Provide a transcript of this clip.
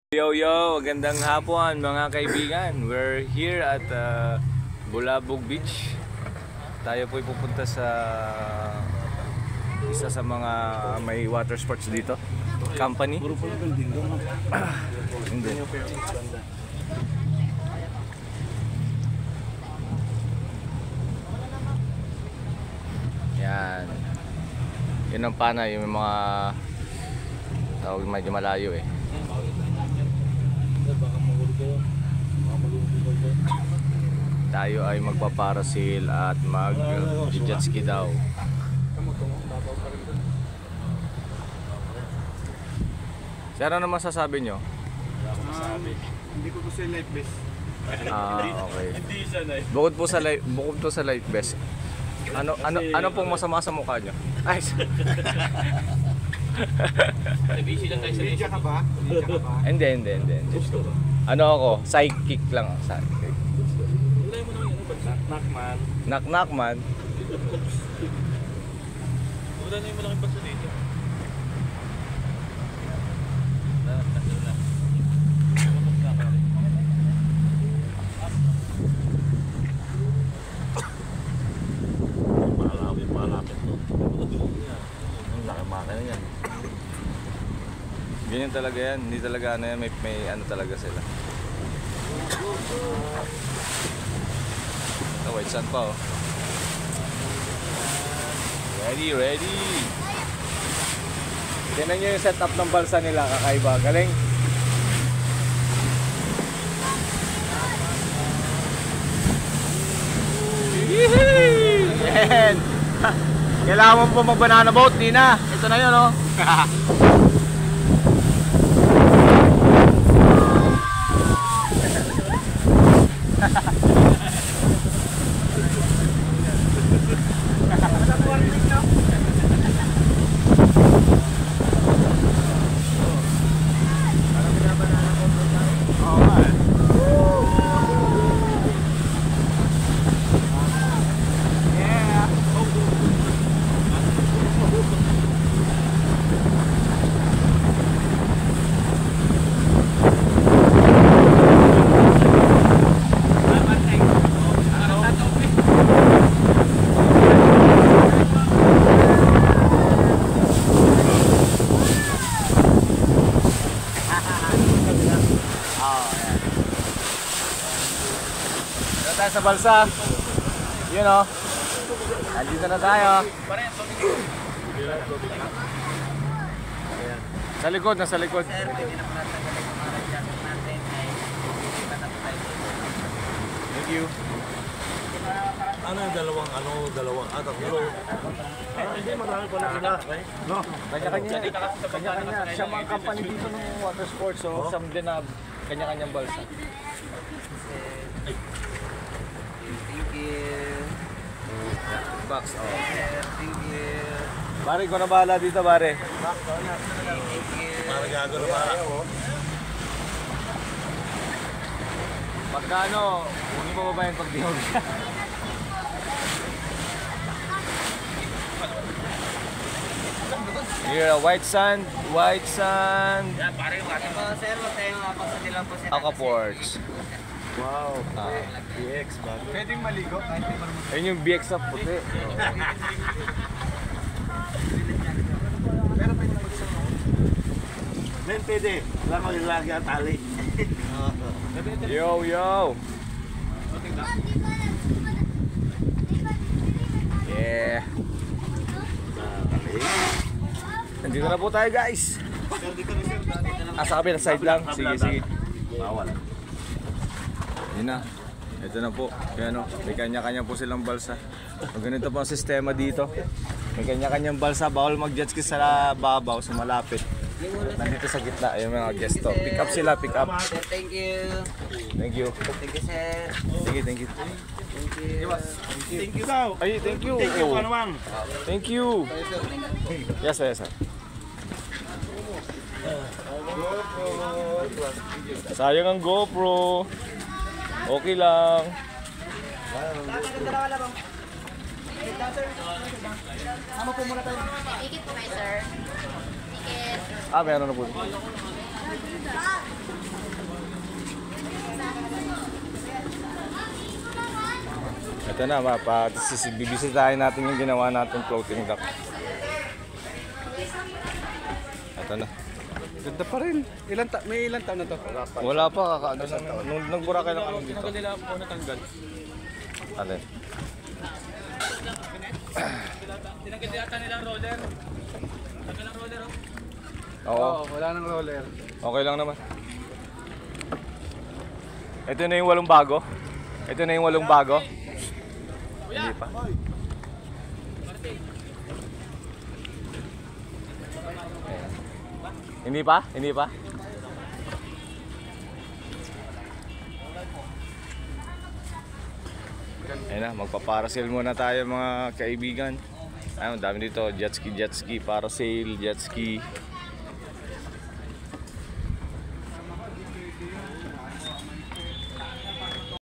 Yo yo, magandang hapon mga kaibigan. We're here at Bulabog Beach. Tayo po'y pupunta sa isa sa mga may water sports dito. Company. Hindi. Yan. Yun ang panay, yung mga tawag medyo malayo eh. Tayo ay magpaparasail at mag-jet ski daw. Sir, ano masasabi nyo? Hindi ko gusto yung life vest. Okay. Bukod po sa life vest. Ano pong masama sa mukha nyo? Ay. Media ka ba? Hindi. Ano ako? Psychic lang ako. Psychic. Knock man. Wala na yung malaking baso dito. Malapit to. Ang laki makina yan. Ganyan talaga yan. Hindi talaga ano yan. May ano talaga sila. Oh, wait, saan pa oh? Ready. Tingnan nyo yung setup ng balsa nila, kakaiba. Galing. Yan. Kailangan mo po mag-banana boat, di na. Ito na yun oh. Tayo sa balsa. Yun o. Nandito na tayo. Sa likod, nasa likod. Thank you. Ano yung dalawang tatlo? Hindi, marami pa na sila. No? Kanya-kanya. Siya mga company dito ng water sports. So, some din na kanya-kanyang balsa. Thank you. Box, oh. Thank you. Pare, ko na bahala dito, pare. Thank you. Para gago na para. Pagka ano, huwag mo ba yung pagdihog? Here, white sand. Yeah, pare, kasi po, sir, matayong apasa nila po sir. Aquaports. Wow. BX ba? Pwedeng maligo kahit di marunong. Ayun yung BX na puti. Pero pwede magsunod. Men, pwede. Wala ko yung lagi ang tali. Yo. Yeah. Nandito na po tayo, guys. Sa kabilang side lang. Sige. Bawal. Yun na. Ito na po. Kaya no, may kanya-kanya po silang balsa. Pag ganito po ang sistema dito. May kanya-kanyang balsa. Bawal mag-jet ski sa babaw, sa malapit. Nandito sa gitna. Ayun mga guest to. Pick up sila, pick up. Sir, thank you. Thank you. Thank you, sir. Sige, thank you. Thank you. Thank you daw. Ay, thank you. Thank you, Panamang. Thank you. Yes, sir. Sayang ang GoPro. Okay lang. Sama po muna tayo. Ticket po kayo, sir. Ticket. Meron na po. Ito na, bibisitahin natin yung ginawa natin floating dock. Ito na. Ganda pa rin. May ilang taon na to? Wala pa, kakaano lang. Nung nagburakay lang kami dito. nila po natanggal. Alin? Tinanggal yata nilang roller. Tanggal ang roller, oh. Oo, Wala nang roller. okay lang naman. Ito na yung 8 bago. Ito na yung 8 bago. Hindi pa. Hindi pa? Hindi pa? Ayun na, magpaparasail muna tayo mga kaibigan. Ayun, dami dito, jet ski, parasail, jet ski.